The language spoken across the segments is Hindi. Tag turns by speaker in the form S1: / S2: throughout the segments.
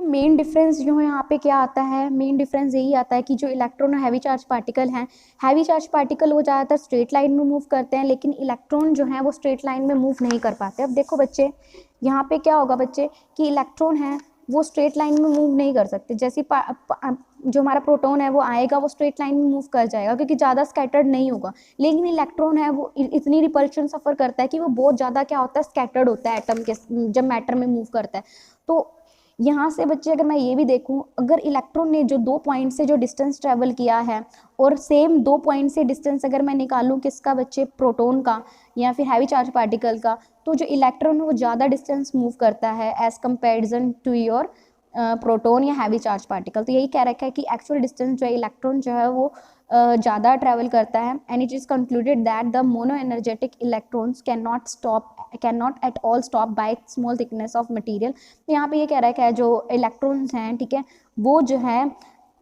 S1: मेन डिफरेंस जो है यहाँ पे क्या आता है, मेन डिफरेंस यही आता है कि जो इलेक्ट्रॉन और हैवी चार्ज पार्टिकल हैं, हैवी चार्ज पार्टिकल वो ज़्यादातर स्ट्रेट लाइन में मूव करते हैं, लेकिन इलेक्ट्रॉन जो है वो स्ट्रेट लाइन में मूव नहीं कर पाते। अब देखो बच्चे, यहाँ पे क्या होगा बच्चे कि इलेक्ट्रॉन है वो स्ट्रेट लाइन में मूव नहीं कर सकते। जैसे जो हमारा प्रोटॉन है वो आएगा वो स्ट्रेट लाइन में मूव कर जाएगा क्योंकि ज़्यादा स्कैटर्ड नहीं होगा, लेकिन इलेक्ट्रॉन है वो इतनी रिपल्शन सफ़र करता है कि वो बहुत ज़्यादा क्या होता है, स्कैटर्ड होता है एटम के जब मैटर में मूव करता है। तो यहाँ से बच्चे अगर मैं ये भी देखूँ, अगर इलेक्ट्रॉन ने जो 2 पॉइंट से जो डिस्टेंस ट्रेवल किया है और सेम 2 पॉइंट से डिस्टेंस अगर मैं निकालूँ किसका बच्चे, प्रोटॉन का या फिर हैवी चार्ज पार्टिकल का, तो जो इलेक्ट्रॉन है वो ज़्यादा डिस्टेंस मूव करता है as comparison to your proton या हैवी चार्ज पार्टिकल। तो यही कह रखा है कि एक्चुअल डिस्टेंस जो है इलेक्ट्रॉन जो है वो ज़्यादा ट्रैवल करता है। And it is concluded that the mono energetic electrons can not at all stop by small thickness of material. तो यहाँ पे ये कह रखा है जो इलेक्ट्रॉन्स हैं, ठीक है, वो जो है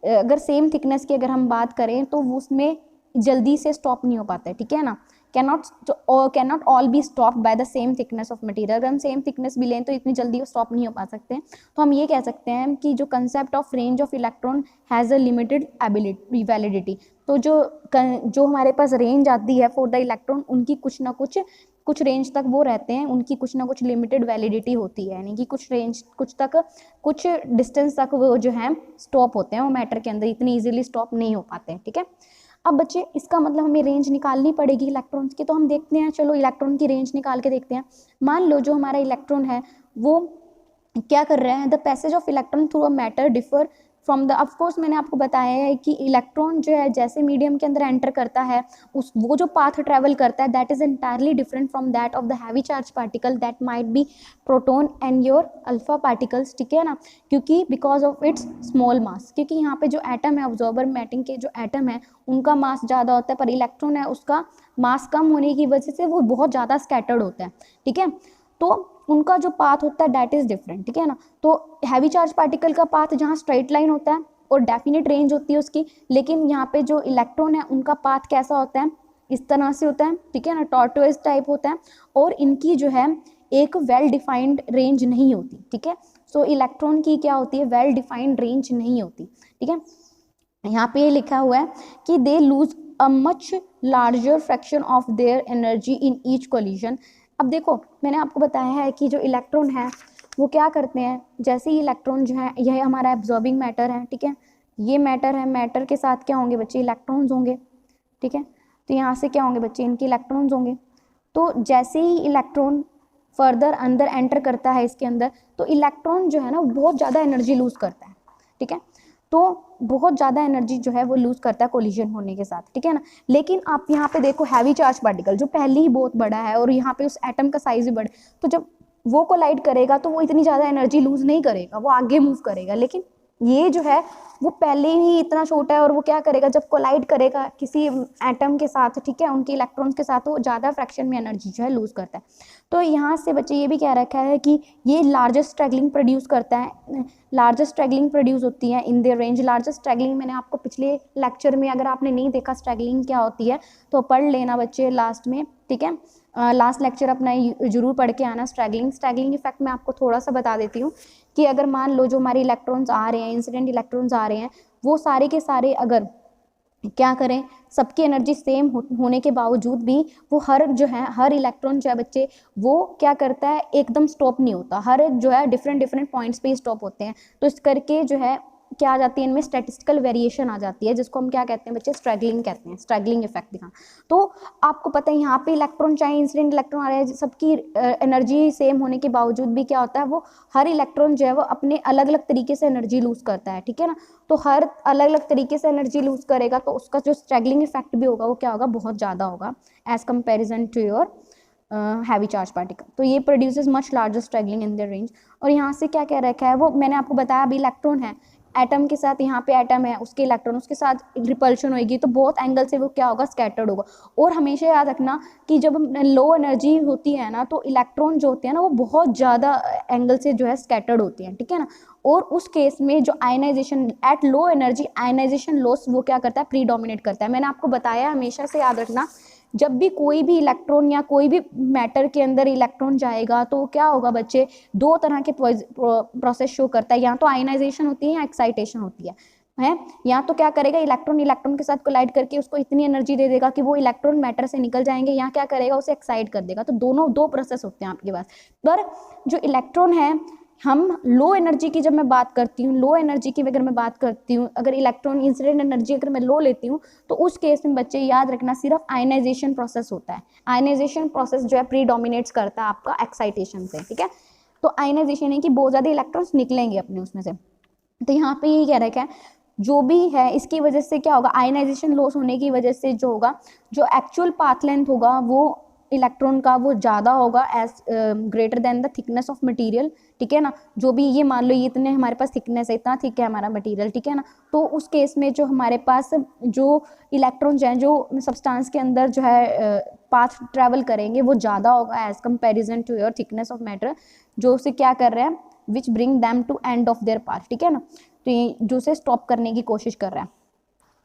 S1: अगर सेम थिकनेस की अगर हम बात करें तो उसमें जल्दी से स्टॉप नहीं हो पाता है, ठीक है ना, cannot all be stopped by the same thickness of material। अगर हम सेम थिकनेस भी लें तो इतनी जल्दी वो स्टॉप नहीं हो पा सकते। तो हम ये कह सकते हैं कि जो concept of range of electron has a limited validity. तो जो हमारे पास रेंज आती है फॉर द इलेक्ट्रॉन, उनकी कुछ रेंज तक वो रहते हैं, उनकी कुछ ना कुछ लिमिटेड वैलिडिटी होती है, यानी कि कुछ डिस्टेंस तक वो जो है स्टॉप होते हैं, वो मैटर के अंदर इतनी ईजिली स्टॉप नहीं हो पाते हैं, ठीक है। अब बच्चे इसका मतलब हमें रेंज निकालनी पड़ेगी इलेक्ट्रॉन्स की, तो हम देखते हैं, चलो इलेक्ट्रॉन की रेंज निकाल के देखते हैं। मान लो जो हमारा इलेक्ट्रॉन है वो क्या कर रहा है, the passage of electron through a matter differ from the, of course मैंने आपको बताया है कि इलेक्ट्रॉन जो है जैसे मीडियम के अंदर एंटर करता है वो जो पाथ ट्रेवल करता है that is entirely different from that of the heavy charge particle that might be proton and your alpha particles, ठीक है ना, क्योंकि because of its small mass, क्योंकि यहाँ पे जो एटम है ऑब्जॉर्बर मैटिंग के जो एटम है उनका मास ज़्यादा होता है, पर इलेक्ट्रॉन है उसका मास कम होने की वजह से वो बहुत ज़्यादा स्कैटर्ड होता है, ठीक है। तो उनका जो पाथ होता है दैट इज़ डिफरेंट, ठीक है ना। तो हैवी चार्ज पार्टिकल का पाथ जहाँ स्ट्रेट लाइन होता है और डेफिनेट रेंज होती है उसकी, लेकिन यहाँ पे जो इलेक्ट्रॉन है उनका पाथ कैसा होता है, इस तरह से होता है, ठीक है ना, टॉर्टोइज टाइप होता है, और इनकी जो है एक वेल डिफाइंड रेंज नहीं होती, ठीक है। सो इलेक्ट्रॉन की क्या होती है, वेल डिफाइंड रेंज नहीं होती, ठीक है। यहाँ पे लिखा हुआ है कि they lose a much larger fraction of their energy in each collision. अब देखो मैंने आपको बताया है कि जो इलेक्ट्रॉन है वो क्या करते हैं, जैसे ही इलेक्ट्रॉन जो है यह हमारा एब्जॉर्बिंग मैटर है, ठीक है, ये मैटर है, मैटर के साथ क्या होंगे बच्चे, इलेक्ट्रॉन्स होंगे, ठीक है। तो यहाँ से क्या होंगे बच्चे, इनके इलेक्ट्रॉन्स होंगे। तो जैसे ही इलेक्ट्रॉन फर्दर अंदर एंटर करता है इसके अंदर, तो इलेक्ट्रॉन जो है ना बहुत ज़्यादा एनर्जी लूज करता है, ठीक है, तो बहुत ज़्यादा एनर्जी जो है वो लूज करता है कोलिजन होने के साथ, ठीक है ना। लेकिन आप यहाँ पे देखो हैवी चार्ज पार्टिकल जो पहले ही बहुत बड़ा है और यहाँ पे उस एटम का साइज भी बड़ा, तो जब वो कोलाइड करेगा तो वो इतनी ज़्यादा एनर्जी लूज नहीं करेगा, वो आगे मूव करेगा। लेकिन ये जो है वो पहले ही इतना छोटा है और वो क्या करेगा, जब कोलाइड करेगा किसी एटम के साथ, ठीक है, उनके इलेक्ट्रॉन्स के साथ, वो ज़्यादा फ्रैक्शन में एनर्जी जो है लूज करता है। तो यहाँ से बच्चे ये भी कह रखा है कि ये लार्जेस्ट स्ट्रैगलिंग प्रोड्यूस करता है, लार्जेस्ट स्ट्रैगलिंग प्रोड्यूस होती है इन देयर रेंज। लार्जेस्ट स्ट्रैगलिंग मैंने आपको पिछले लेक्चर में, अगर आपने नहीं देखा स्ट्रैगलिंग क्या होती है तो पढ़ लेना बच्चे लास्ट में, ठीक है, लास्ट लेक्चर अपना जरूर पढ़ के आना। स्ट्रैगलिंग इफेक्ट मैं आपको थोड़ा सा बता देती हूँ कि अगर मान लो जो हमारे इलेक्ट्रॉन्स आ रहे हैं, इंसिडेंट इलेक्ट्रॉन्स आ रहे हैं, वो सारे के सारे अगर क्या करें, सबकी एनर्जी सेम होने के बावजूद भी वो हर इलेक्ट्रॉन जो है बच्चे वो क्या करता है, एकदम स्टॉप नहीं होता, हर एक जो है डिफरेंट पॉइंट्स पे स्टॉप होते हैं। तो इस करके जो है क्या आ जाती है, इनमें स्टैटिस्टिकल वेरिएशन आ जाती है, जिसको हम क्या कहते हैं बच्चे, स्ट्रैगलिंग कहते हैं, स्ट्रैगलिंग इफेक्ट दिखा। तो आपको पता है यहाँ पे इलेक्ट्रॉन चाहे इंसिडेंट इलेक्ट्रॉन आ रहे हैं, सबकी एनर्जी सेम होने के बावजूद भी क्या होता है, वो हर इलेक्ट्रॉन जो है वो अपने अलग अलग तरीके से एनर्जी लूज करता है, ठीक है ना। तो हर अलग अलग तरीके से एनर्जी लूज करेगा तो उसका जो स्ट्रैगलिंग इफेक्ट भी होगा वो क्या होगा, बहुत ज़्यादा होगा as comparison to your heavy charge particle. तो ये produces much larger straggling in their range. और यहाँ से क्या कह रखा है, वो मैंने आपको बताया अभी इलेक्ट्रॉन है, एटम के साथ, यहाँ पे एटम है, उसके इलेक्ट्रॉन, उसके साथ रिपल्शन होगी तो बहुत एंगल से वो क्या होगा, स्कैटर्ड होगा। और हमेशा याद रखना कि जब लो एनर्जी होती है ना तो इलेक्ट्रॉन जो होते हैं ना वो बहुत ज़्यादा एंगल से जो है स्कैटर्ड होते हैं, ठीक है ना। और उस केस में जो ionisation at low energy, ionisation loss वो क्या करता है, प्रीडोमिनेट करता है। मैंने आपको बताया, हमेशा से याद रखना जब भी कोई भी इलेक्ट्रॉन या कोई भी मैटर के अंदर इलेक्ट्रॉन जाएगा तो क्या होगा बच्चे, दो तरह के प्रोसेस शो करता है, या तो आयनाइजेशन होती है या एक्साइटेशन होती है। या तो क्या करेगा, इलेक्ट्रॉन इलेक्ट्रॉन के साथ कोलाइड करके उसको इतनी एनर्जी दे देगा कि वो इलेक्ट्रॉन मैटर से निकल जाएंगे, या क्या करेगा, उसे एक्साइट कर देगा। तो दोनों दो प्रोसेस होते हैं आपके पास। पर जो इलेक्ट्रॉन है, हम लो एनर्जी की जब मैं बात करती हूँ, लो एनर्जी की अगर मैं बात करती हूँ, अगर इलेक्ट्रॉन इंसिडेंट एनर्जी अगर मैं लो लेती हूँ, तो उस केस में बच्चे याद रखना सिर्फ आयनाइजेशन प्रोसेस होता है। आयनाइजेशन प्रोसेस जो है प्रीडोमिनेट्स करता है आपका एक्साइटेशन से, ठीक है। तो आयनाइजेशन है कि बहुत ज़्यादा इलेक्ट्रॉन्स निकलेंगे अपने उसमें से। तो यहाँ पे यही कह रखा है, जो भी है इसकी वजह से क्या होगा, आयनाइजेशन लॉस होने की वजह से जो होगा, जो एक्चुअल पाथ लेंथ होगा वो इलेक्ट्रॉन का वो ज़्यादा होगा as greater than the thickness of material, ठीक है ना। जो भी ये मान लो ये इतने हमारे पास थिकनेस है, इतना थिक है हमारा मटेरियल, ठीक है ना। तो उस केस में जो हमारे पास जो इलेक्ट्रॉन्स हैं जो सब्सटेंस के अंदर जो है पाथ ट्रैवल करेंगे वो ज़्यादा होगा as comparison to your thickness of matter, जो उसे क्या कर रहे हैं, which bring them to end of their path, ठीक है ना। तो ये जो उसे स्टॉप करने की कोशिश कर रहा है।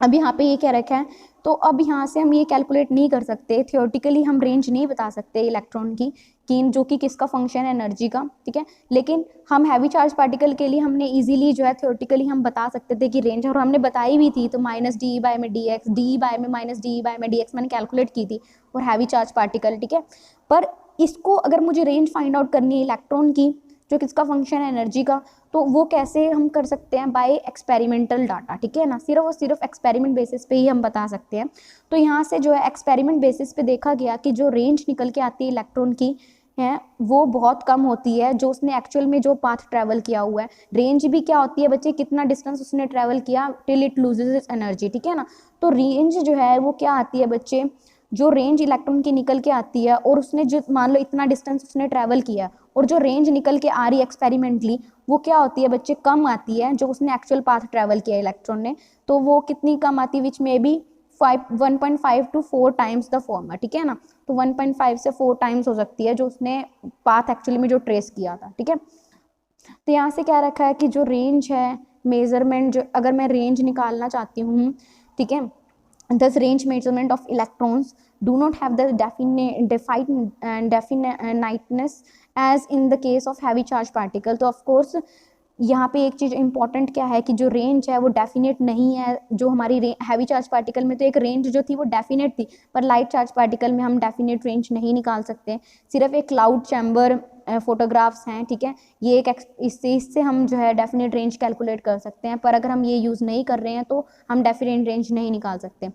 S1: अब यहाँ पे ये क्या रखा है, तो अब यहाँ से हम ये कैलकुलेट नहीं कर सकते, थियोरेटिकली हम रेंज नहीं बता सकते इलेक्ट्रॉन की, कि जो कि किसका फंक्शन है एनर्जी का, ठीक है। लेकिन हम हैवी चार्ज पार्टिकल के लिए हमने इजीली जो है थियोरेटिकली हम बता सकते थे कि रेंज, और हमने बताई भी थी। तो माइनस डी बाय में डी एक्स, डी बाय में माइनस डी बाय में डी एक्स मैंने कैलकुलेट की थी, और हैवी चार्ज पार्टिकल, ठीक है। पर इसको अगर मुझे रेंज फाइंड आउट करनी है इलेक्ट्रॉन की, जो किसका फंक्शन है एनर्जी का, तो वो कैसे हम कर सकते हैं, बाय एक्सपेरिमेंटल डाटा, ठीक है ना। सिर्फ और सिर्फ एक्सपेरिमेंट बेसिस पे ही हम बता सकते हैं। तो यहाँ से जो है एक्सपेरिमेंट बेसिस पे देखा गया कि जो रेंज निकल के आती है इलेक्ट्रॉन की है वो बहुत कम होती है, जो उसने एक्चुअल में जो पाथ ट्रैवल किया हुआ है। रेंज भी क्या होती है बच्चे, कितना डिस्टेंस उसने ट्रैवल किया till it loses it's energy, ठीक है ना। तो रेंज जो है वो क्या आती है बच्चे, जो रेंज इलेक्ट्रॉन की निकल के आती है, और उसने जो मान लो इतना डिस्टेंस उसने ट्रैवल किया, और जो रेंज निकल के आ रही है एक्सपेरिमेंटली, वो क्या होती है बच्चे, कम आती है, जो उसने एक्चुअल पाथ ट्रैवल किया इलेक्ट्रॉन ने। तो वो कितनी कम आती है, विच में be 1.5 to 4 times the former, ठीक है ना। तो 1.5 से 4 टाइम्स हो सकती है जो उसने पाथ एक्चुअली में जो ट्रेस किया था, ठीक है। तो यहाँ से क्या रखा है कि जो रेंज है मेजरमेंट, जो अगर मैं रेंज निकालना चाहती हूँ, ठीक है, thus range measurement of electrons do not have the definiteness as in the case of heavy charge particle। तो of course यहाँ पे एक चीज़ इंपॉर्टेंट क्या है कि जो रेंज है वो डेफिनेट नहीं है। जो हमारी हैवी चार्ज पार्टिकल में तो एक रेंज जो थी वो डेफिनेट थी, पर लाइट चार्ज पार्टिकल में हम डेफिनेट रेंज नहीं निकाल सकते। सिर्फ एक क्लाउड चैम्बर फोटोग्राफ्स हैं, ठीक है, ये एक इससे हम जो है डेफिनेट रेंज कैलकुलेट कर सकते हैं, पर अगर हम ये यूज़ नहीं कर रहे हैं तो हम डेफिनेट रेंज नहीं निकाल सकते।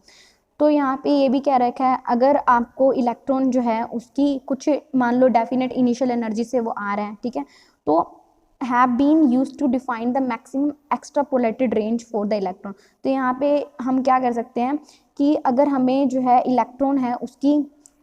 S1: तो यहाँ पे ये भी क्या रखा है, अगर आपको इलेक्ट्रॉन जो है उसकी कुछ मान लो डेफिनेट इनिशियल एनर्जी से वो आ रहा है, ठीक है, तो have been used to define the maximum extrapolated range for the electron। तो यहाँ पे हम क्या कर सकते हैं कि अगर हमें जो है इलेक्ट्रॉन है उसकी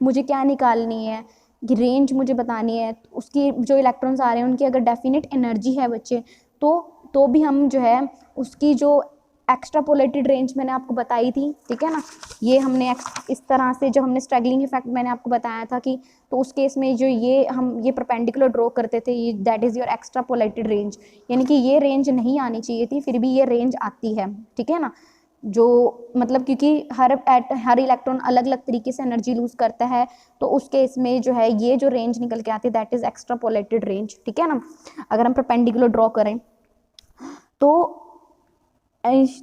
S1: मुझे क्या निकालनी है, कि रेंज मुझे बतानी है, उसकी जो इलेक्ट्रॉन्स आ रहे हैं उनकी अगर डेफिनेट एनर्जी है बच्चे, तो भी हम जो है उसकी जो एक्स्ट्रापोलेटेड रेंज मैंने आपको बताई थी, ठीक है ना, ये हमने इस तरह से जो हमने स्ट्रगलिंग इफेक्ट मैंने आपको बताया था कि, तो उस केस में जो ये हम ये परपेंडिकुलर ड्रॉ करते थे, ये that is your extrapolated range, यानी कि ये रेंज नहीं आनी चाहिए थी, फिर भी ये रेंज आती है, ठीक है ना। जो मतलब क्योंकि हर इलेक्ट्रॉन अलग अलग तरीके से एनर्जी लूज करता है, तो उस केस में जो है ये जो रेंज निकल के आती है दैट इज़ एक्स्ट्रापोलेटेड रेंज, ठीक है ना। अगर हम परपेंडिकुलर ड्रॉ करें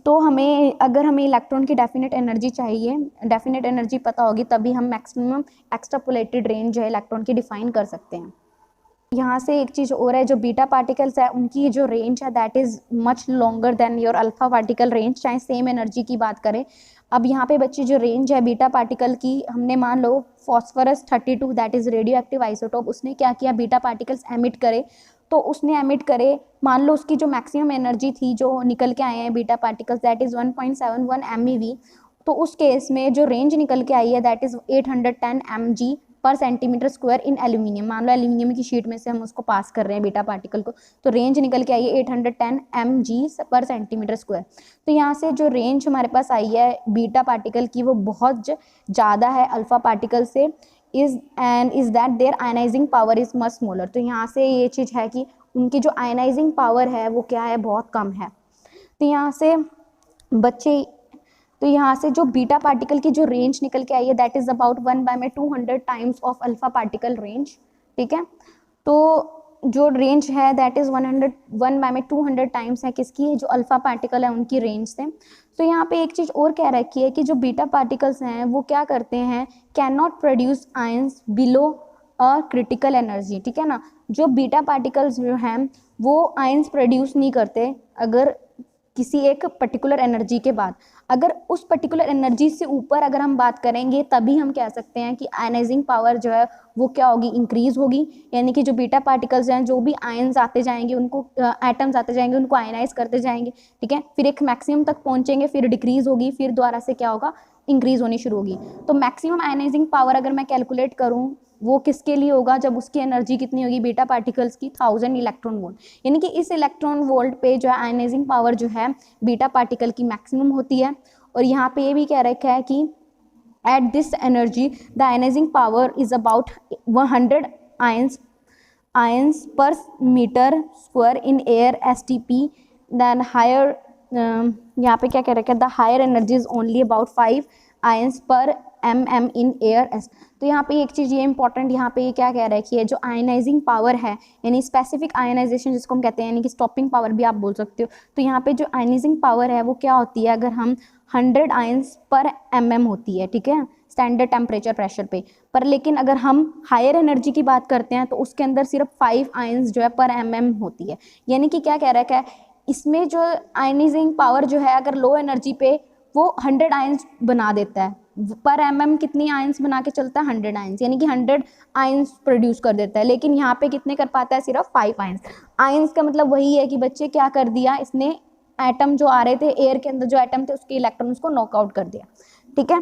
S1: तो हमें अगर हमें इलेक्ट्रॉन की डेफिनेट एनर्जी चाहिए, डेफिनेट एनर्जी पता होगी, तभी हम मैक्सिमम एक्स्ट्रापोलेटेड रेंज जो है इलेक्ट्रॉन की डिफाइन कर सकते हैं। यहाँ से एक चीज़ और है, जो बीटा पार्टिकल्स है उनकी जो रेंज है that is much longer than your alpha particle range, चाहे सेम एनर्जी की बात करें। अब यहाँ पे बच्चे जो रेंज है बीटा पार्टिकल की, हमने मान लो phosphorus 32 that is radio active isotope, उसने क्या किया, बीटा पार्टिकल्स एमिट करे, तो उसने एमिट करे, मान लो उसकी जो मैक्सिमम एनर्जी थी जो निकल के आए हैं beta particles that is 1.71 MeV। तो उस केस में जो रेंज निकल के आई है दैट इज़ 810 mg पर सेंटीमीटर स्क्वायर इन एल्यूमिनियम। मान लो एल्यूमिनियम की शीट में से हम उसको पास कर रहे हैं बीटा पार्टिकल को, तो रेंज निकल के आई है 810 mg पर सेंटीमीटर स्क्वायर। तो यहाँ से जो रेंज हमारे पास आई है बीटा पार्टिकल की वो बहुत ज़्यादा है अल्फा पार्टिकल से, is that their ionising power is much smaller. तो यहाँ से ये चीज़ है कि उनकी जो आयनाइजिंग पावर है वो क्या है, बहुत कम है। तो यहाँ से बच्चे तो यहाँ से जो बीटा पार्टिकल की जो रेंज निकल के आई है that is about 1/200 times of alpha particle range, ठीक है। तो जो रेंज है दैट इज 1/200 टाइम्स है किसकी, जो अल्फा पार्टिकल है उनकी रेंज से। तो यहाँ पे एक चीज़ और कह रखी है कि जो बीटा पार्टिकल्स हैं वो क्या करते हैं, can not produce ions below a critical energy, ठीक है ना। जो बीटा पार्टिकल्स जो हैं वो आयंस प्रोड्यूस नहीं करते अगर किसी एक पर्टिकुलर एनर्जी के बाद, अगर उस पर्टिकुलर एनर्जी से ऊपर अगर हम बात करेंगे तभी हम कह सकते हैं कि आयनाइजिंग पावर जो है वो क्या होगी, इंक्रीज होगी। यानी कि जो बीटा पार्टिकल्स हैं, जो भी आयंस आते जाएंगे उनको, एटम्स आते जाएंगे उनको आयनाइज करते जाएंगे, ठीक है। फिर एक मैक्सिमम तक पहुंचेंगे, फिर डिक्रीज होगी, फिर दोबारा से क्या होगा, इंक्रीज होनी शुरू होगी। तो मैक्सिमम आयनाइजिंग पावर अगर मैं कैलकुलेट करूँ वो किसके लिए होगा, जब उसकी एनर्जी कितनी होगी बीटा पार्टिकल्स की, 1000 इलेक्ट्रॉन वोल्ट। यानी कि इस इलेक्ट्रॉन वोल्ट पे जो है आयनाइजिंग पावर जो है बीटा पार्टिकल की मैक्सिमम होती है। और यहाँ पे ये भी कह रखा है कि at this energy the ionising power is about 100 ions per metre square in air STP than higher, यहाँ पे क्या कह रखा है, the higher energy is only about 5 ions per mm in air S। तो यहाँ पे एक चीज़ ये इंपॉर्टेंट, यहाँ पे ये क्या कह रखी है, जो आयनाइजिंग पावर है यानी स्पेसिफिक आयनाइजेशन जिसको हम कहते हैं, यानी कि स्टॉपिंग पावर भी आप बोल सकते हो। तो यहाँ पे जो आयनाइजिंग पावर है वो क्या होती है, अगर हम 100 आयंस पर mm होती है, ठीक है, स्टैंडर्ड टेम्परेचर प्रेशर पे। पर लेकिन अगर हम हायर एनर्जी की बात करते हैं तो उसके अंदर सिर्फ 5 आयंस जो है पर mm होती है। यानी कि क्या कह रखा है, इसमें जो आयनाइजिंग पावर जो है अगर लो एनर्जी पे वो 100 आयंस बना देता है, पर mm कितनी आयंस बना के चलता है, 100 आयंस, यानी कि 100 आयंस प्रोड्यूस कर देता है। लेकिन यहाँ पे कितने कर पाता है, सिर्फ 5 आयंस। आयंस का मतलब वही है कि बच्चे क्या कर दिया, इसने एटम जो आ रहे थे एयर के अंदर, जो एटम थे उसके इलेक्ट्रॉन्स को नॉकआउट कर दिया, ठीक है।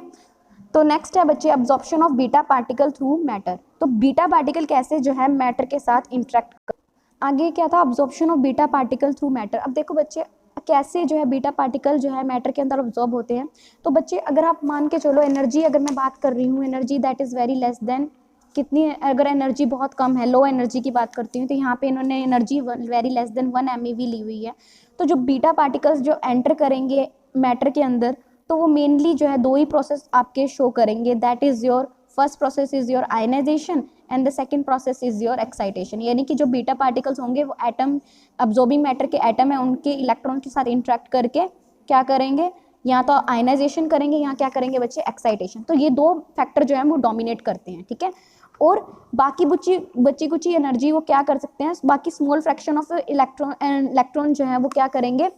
S1: तो नेक्स्ट है बच्चे absorption of beta particle through matter. तो बीटा पार्टिकल कैसे जो है मैटर के साथ इंटरेक्ट कर, आगे क्या था, absorption of beta particle through matter. अब देखो बच्चे कैसे जो है बीटा पार्टिकल जो है मैटर के अंदर ऑब्जॉर्ब होते हैं। तो बच्चे अगर आप मान के चलो एनर्जी, अगर मैं बात कर रही हूँ energy that is very less then कितनी, अगर एनर्जी बहुत कम है, लो एनर्जी की बात करती हूँ, तो यहाँ पे इन्होंने energy very less than 1 MeV ली हुई है। तो जो बीटा पार्टिकल्स जो एंटर करेंगे मैटर के अंदर, तो वो मेनली जो है दो ही प्रोसेस आपके शो करेंगे, that is your first process is your ionisation and the second process is your excitation. यानी कि जो बीटा पार्टिकल्स होंगे वो एटम, अब्जॉर्बिंग मैटर के एटम है उनके इलेक्ट्रॉन के साथ इंटरेक्ट करके क्या करेंगे, या तो आयनाइजेशन करेंगे या क्या करेंगे बच्चे, एक्साइटेशन। तो ये दो फैक्टर जो है वो डोमिनेट करते हैं, ठीक है। और बाकी बच्ची कुछ एनर्जी वो क्या कर सकते हैं, बाकी स्मॉल फ्रैक्शन ऑफ इलेक्ट्रॉन जो है वो क्या करेंगे,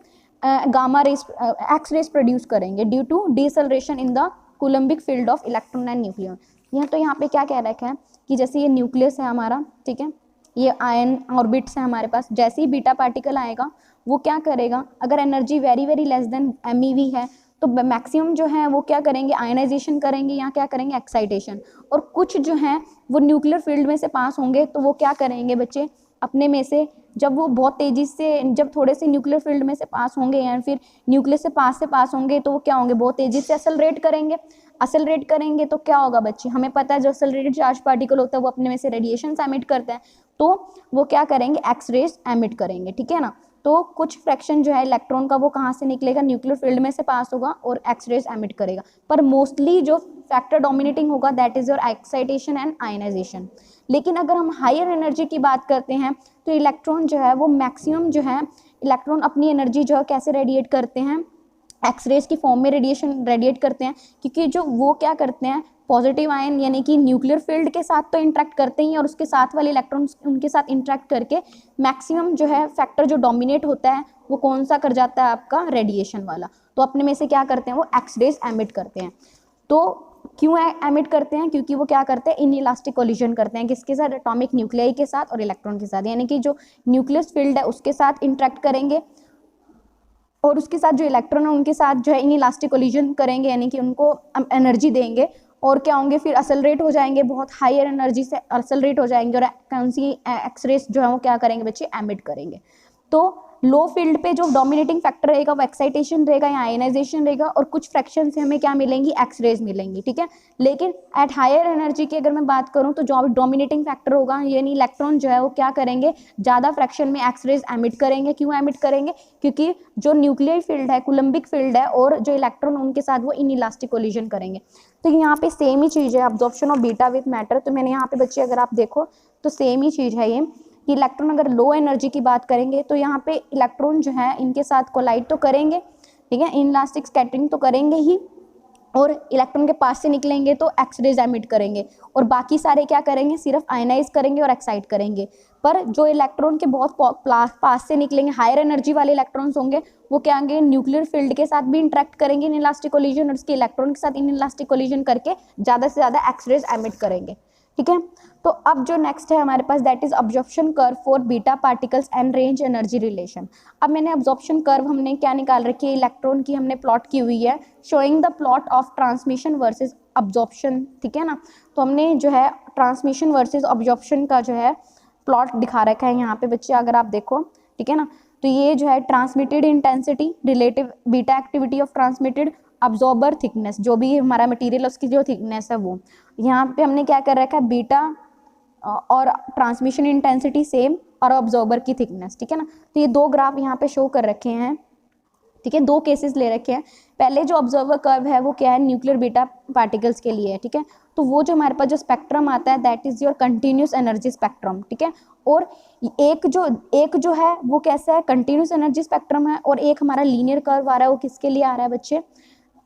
S1: gamma rays, x rays produce करेंगे due to deceleration in the coulombic field of electron and nucleon. यह तो यहाँ पे क्या कह रखा है कि जैसे ये न्यूक्लियस है हमारा, ठीक है, ये आयन ऑर्बिट्स है हमारे पास, जैसे ही बीटा पार्टिकल आएगा वो क्या करेगा, अगर energy very very less then MeV है तो मैक्सिमम जो है वो क्या करेंगे, आयनाइजेशन करेंगे या क्या करेंगे, एक्साइटेशन। और कुछ जो हैं वो न्यूक्लियर फील्ड में से पास होंगे तो वो क्या करेंगे बच्चे, अपने में से जब वो बहुत तेज़ी से, जब थोड़े से न्यूक्लियर फील्ड में से पास होंगे या फिर न्यूक्लियस से पास होंगे तो वो क्या होंगे, बहुत तेज़ी से एक्सेलरेट करेंगे। एक्सेलरेट करेंगे तो क्या होगा बच्चे, हमें पता है जो एक्सेलरेटेड चार्ज पार्टिकल होता है वो अपने में से रेडिएशन एमिट करते हैं, तो वो क्या करेंगे, एक्स रेज एमिट करेंगे, ठीक है ना। तो कुछ फ्रैक्शन जो है इलेक्ट्रॉन का वो कहाँ से निकलेगा, न्यूक्लियर फील्ड में से पास होगा और एक्स रेज एमिट करेगा। पर मोस्टली जो फैक्टर डोमिनेटिंग होगा that is your excitation and ionization. लेकिन अगर हम हायर एनर्जी की बात करते हैं तो इलेक्ट्रॉन जो है वो मैक्सिमम जो है, इलेक्ट्रॉन अपनी एनर्जी जो है कैसे रेडिएट करते हैं, एक्सरेज की फॉर्म में रेडिएट करते हैं। क्योंकि जो वो क्या करते हैं, पॉजिटिव आयन यानी कि न्यूक्लियर फील्ड के साथ तो इंटरेक्ट करते ही और उसके साथ वाले इलेक्ट्रॉन्स उनके साथ इंटरेक्ट करके मैक्सिमम जो है फैक्टर जो डोमिनेट होता है वो कौन सा कर जाता है आपका, रेडिएशन वाला। तो अपने में से क्या करते हैं, वो एक्सरेज एमिट करते हैं। तो क्यों एमिट करते हैं, क्योंकि वो क्या करते हैं, इनइलास्टिक कोलिजन करते हैं, किसके साथ, एटॉमिक न्यूक्लियाई के साथ और इलेक्ट्रॉन के साथ। यानी कि जो न्यूक्लियस फील्ड है उसके साथ इंटरेक्ट करेंगे और उसके साथ जो इलेक्ट्रॉन है उनके साथ जो है इनइलास्टिक कोलिजन करेंगे, यानी कि उनको एनर्जी देंगे और क्या होंगे, फिर एक्सेलरेट हो जाएंगे, बहुत हायर एनर्जी से एक्सेलरेट हो जाएंगे और कौन सी एक्सरेज जो है वो क्या करेंगे बच्चे, एमिट करेंगे। तो लो फील्ड पे जो डोमिनेटिंग फैक्टर रहेगा वो एक्साइटेशन रहेगा या आयनाइजेशन रहेगा, और कुछ फ्रैक्शन से हमें क्या मिलेंगी, एक्स रेज मिलेंगी, ठीक है। लेकिन एट हायर एनर्जी की अगर मैं बात करूं तो जो डोमिनेटिंग फैक्टर होगा यानी इलेक्ट्रॉन जो है वो क्या करेंगे, ज़्यादा फ्रैक्शन में एक्स रेज एमिट करेंगे। क्यों एमिट करेंगे, क्योंकि जो न्यूक्लियर फील्ड है, कूलम्बिक फील्ड है, और जो इलेक्ट्रॉन उनके साथ वो इनइलास्टिक कोलिजन करेंगे। तो यहाँ पे सेम ही चीज़ है, absorption of beta with matter. तो मैंने यहाँ पे बच्चे अगर आप देखो तो सेम ही चीज़ है ये, कि इलेक्ट्रॉन अगर लो एनर्जी की बात करेंगे तो यहाँ पे इलेक्ट्रॉन जो है इनके साथ कोलाइड तो करेंगे, ठीक है, इनइलास्टिक स्कैटरिंग तो करेंगे ही, और इलेक्ट्रॉन के पास से निकलेंगे तो एक्स रेज एमिट करेंगे, और बाकी सारे क्या करेंगे, सिर्फ आयनाइज करेंगे और एक्साइट करेंगे। पर जो इलेक्ट्रॉन के बहुत पास से निकलेंगे, हायर एनर्जी वाले इलेक्ट्रॉन्स होंगे, वो क्या होंगे, न्यूक्लियर फील्ड के साथ भी इंटरेक्ट करेंगे इन इलास्टिक कोलिजन, और उसके इलेक्ट्रॉन के साथ इन इलास्टिक कोलिजन करके ज़्यादा से ज़्यादा एक्स रेज एमिट करेंगे, ठीक है। तो अब जो नेक्स्ट है हमारे पास, that is absorption curve for beta particles and range energy relation. अब मैंने अब्जॉर्प्शन कर्व हमने क्या निकाल रखी है, इलेक्ट्रॉन की हमने प्लॉट की हुई है, showing the plot of transmission versus absorption, ठीक है ना। तो हमने जो है ट्रांसमिशन वर्सेस अब्जॉर्प्शन का जो है प्लॉट दिखा रखा है यहाँ पे बच्चे, अगर आप देखो, ठीक है ना। तो ये जो है transmitted intensity, relative beta activity of transmitted, absorber thickness, जो भी हमारा मटेरियल उसकी जो थिकनेस है वो, यहाँ पे हमने क्या कर रखा है, बीटा और ट्रांसमिशन इंटेंसिटी सेम, और ऑब्जॉर्बर की थिकनेस, ठीक है ना। तो ये दो ग्राफ यहाँ पे शो कर रखे हैं, ठीक है, दो केसेस ले रखे हैं। पहले जो ऑब्जर्वर कर्व है वो क्या है, न्यूक्लियर बीटा पार्टिकल्स के लिए है, ठीक है। तो वो जो हमारे पास जो स्पेक्ट्रम आता है, that is your continuous energy spectrum, ठीक है। और एक जो है वो कैसा है, कंटिन्यूस एनर्जी स्पेक्ट्रम है, और एक हमारा लीनियर कर्व आ रहा है, वो किसके लिए आ रहा है बच्चे,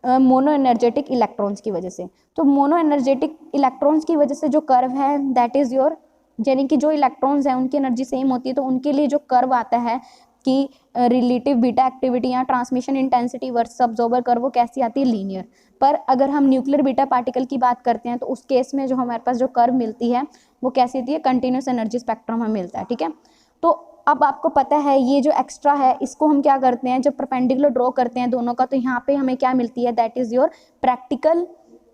S1: मोनो एनर्जेटिक इलेक्ट्रॉन्स की वजह से। तो मोनो एनर्जेटिक इलेक्ट्रॉन्स की वजह से जो कर्व है, दैट इज योर, यानी कि जो इलेक्ट्रॉन्स हैं उनकी एनर्जी सेम होती है, तो उनके लिए जो कर्व आता है कि रिलेटिव बीटा एक्टिविटी या transmission intensity versus absorber curve, वो कैसी आती है, लीनियर। पर अगर हम न्यूक्लियर बीटा पार्टिकल की बात करते हैं तो उस केस में जो हमारे पास जो कर्व मिलती है वो कैसी होती है, कंटिन्यूस एनर्जी स्पेक्ट्रम हमें मिलता है, ठीक है। तो अब आपको पता है ये जो एक्स्ट्रा है इसको हम क्या करते हैं, जब परपेंडिकुलर ड्रॉ करते हैं दोनों का, तो यहाँ पे हमें क्या मिलती है, that is your practical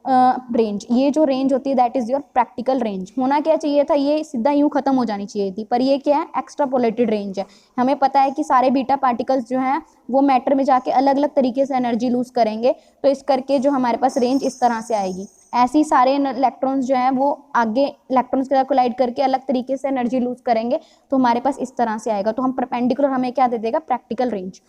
S1: range. ये जो रेंज होती है that is your practical range. होना क्या चाहिए था, ये सीधा यूं खत्म हो जानी चाहिए थी, पर ये क्या है, एक्स्ट्रापोलेटेड रेंज है। हमें पता है कि सारे बीटा पार्टिकल्स जो हैं वो मैटर में जाके अलग अलग तरीके से एनर्जी लूज करेंगे, तो इस करके जो हमारे पास रेंज इस तरह से आएगी। ऐसे ही सारे इलेक्ट्रॉन्स जो हैं वो आगे इलेक्ट्रॉन्स के साथ कोलाइड करके अलग तरीके से एनर्जी लूज करेंगे, तो हमारे पास इस तरह से आएगा। तो हम परपेंडिकुलर हमें क्या दे देगा, प्रैक्टिकल रेंज।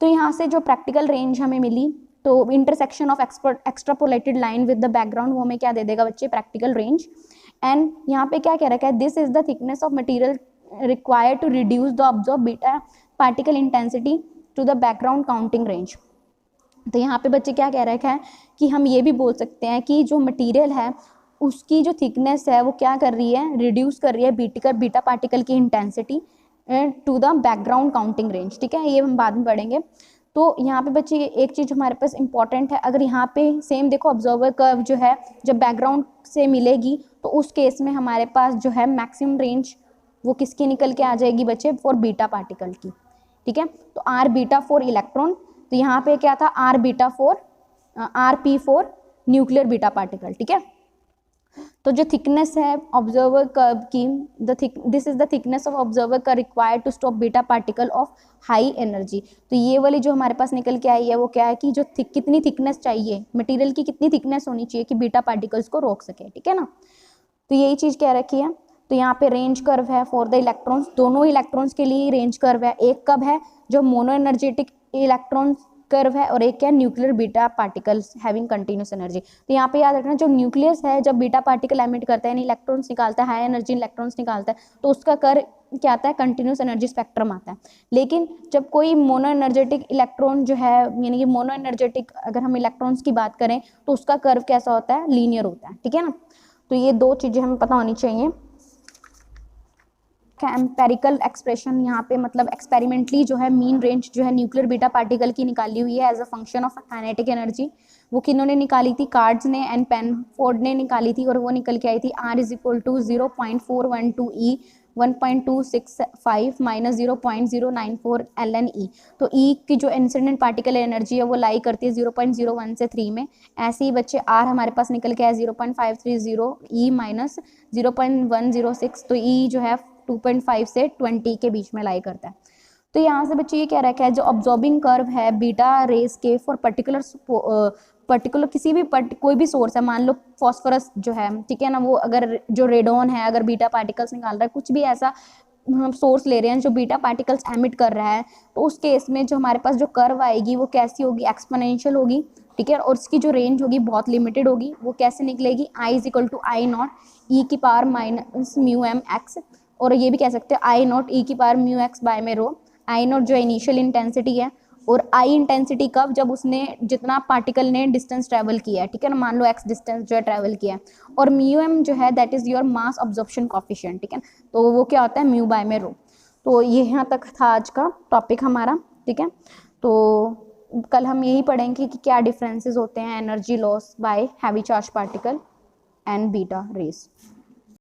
S1: तो यहाँ से जो प्रैक्टिकल रेंज हमें मिली, तो intersection of extrapolated line with the background, वो हमें क्या दे देगा बच्चे, प्रैक्टिकल रेंज। एंड यहाँ पे क्या कह रखा है, this is the thickness of material required to reduce the absorb beta particle intensity to the background counting range. तो यहाँ पे बच्चे क्या कह रखा है कि हम ये भी बोल सकते हैं कि जो मटेरियल है उसकी जो थिकनेस है वो क्या कर रही है, रिड्यूस कर रही है बीटा पार्टिकल की intensity to the background counting range, ठीक है। ये हम बाद में पढ़ेंगे। तो यहाँ पे बच्चे एक चीज़ हमारे पास इंपॉर्टेंट है, अगर यहाँ पे सेम देखो ऑब्जर्वर कर्व जो है जब बैकग्राउंड से मिलेगी तो उस केस में हमारे पास जो है मैक्सिमम रेंज वो किसकी निकल के आ जाएगी बच्चे, फॉर बीटा पार्टिकल की, ठीक है। तो आर बीटा फॉर इलेक्ट्रॉन, तो यहाँ पे क्या था, R beta for R P for nuclear beta particle, ठीक है। तो जो थिकनेस है ऑब्जर्वर कर्व की, this is the thickness of absorber curve required to stop beta particle of high energy. तो ये वाली जो हमारे पास निकल के आई है वो क्या है कि जो कितनी थिकनेस चाहिए, मटेरियल की कितनी थिकनेस होनी चाहिए कि बीटा पार्टिकल्स को रोक सके, ठीक है ना। तो यही चीज़ कह रखी है। तो यहाँ पे रेंज कर्व है फॉर द इलेक्ट्रॉन्स, दोनों इलेक्ट्रॉन्स के लिए रेंज कर्व है। एक कब है, जो मोनो एनर्जेटिक इलेक्ट्रॉन कर्व है, और एक क्या, nuclear beta particles having continuous energy. तो यहाँ पे याद रखना, जो न्यूक्लियस है जब बीटा पार्टिकल एमिट करता है, यानी इलेक्ट्रॉन्स निकालता है, हाई एनर्जी इलेक्ट्रॉन्स निकालता है, तो उसका कर्व क्या आता है, कंटिन्यूस एनर्जी स्पेक्ट्रम आता है। लेकिन जब कोई मोनो एनर्जेटिक इलेक्ट्रॉन जो है, यानी कि मोनो एनर्जेटिक अगर हम इलेक्ट्रॉन्स की बात करें तो उसका कर्व कैसा होता है, लीनियर होता है, ठीक है ना। तो ये दो चीज़ें हमें पता होनी चाहिए। एम्पेरिकल एक्सप्रेशन यहाँ पे मतलब एक्सपेरिमेंटली जो है मीन रेंज जो है न्यूक्लियर बीटा पार्टिकल की निकाली हुई है as a function of kinetic energy. वो किन्होंने निकाली थी, कार्ड्स ने एंड पेनफोर्ड ने निकाली थी, और वो निकल के आई थी R is equal to 0.412 E 1.265 minus 0.094 ln E। तो E की जो इंसिडेंट पार्टिकल एनर्जी है वो लाई करती है 0.01 से 3 में। ऐसे ही बच्चे R हमारे पास निकल के आए 0.530 E माइनस 0.106, तो E जो है 2.5 से 20 के बीच में लाई करता है। तो यहाँ से बच्चे ये क्या रखा है, जो ऑब्जॉर्बिंग कर्व है बीटा रेस के फॉर पर्टिकुलर किसी भी कोई भी सोर्स है, मान लो फॉस्फोरस जो है, ठीक है ना, वो अगर जो रेडॉन है अगर बीटा पार्टिकल्स निकाल रहा है, कुछ भी ऐसा हम सोर्स ले रहे हैं जो बीटा पार्टिकल्स एमिट कर रहा है, तो उस केस में जो हमारे पास जो कर्व आएगी वो कैसी होगी, एक्सपोनेंशियल होगी, ठीक है, और उसकी जो रेंज होगी बहुत लिमिटेड होगी। वो कैसे निकलेगी, I is equal to I nought e की power minus mu m x, और ये भी कह सकते हैं आई नॉट ई की पावर म्यू एक्स बाय में रो। आई नॉट जो इनिशियल इंटेंसिटी है, और आई इंटेंसिटी कब, जब उसने जितना पार्टिकल ने डिस्टेंस ट्रेवल किया है, ठीक है ना, मान लो एक्स डिस्टेंस जो है ट्रेवल किया है, और म्यू एम जो है that is your mass absorption coefficient, ठीक है, तो वो क्या होता है म्यू बाय में रो। तो ये यहाँ तक था आज का टॉपिक हमारा, ठीक है। तो कल हम यही पढ़ेंगे कि क्या डिफरेंसेस होते हैं energy loss by heavy charge particle and beta race.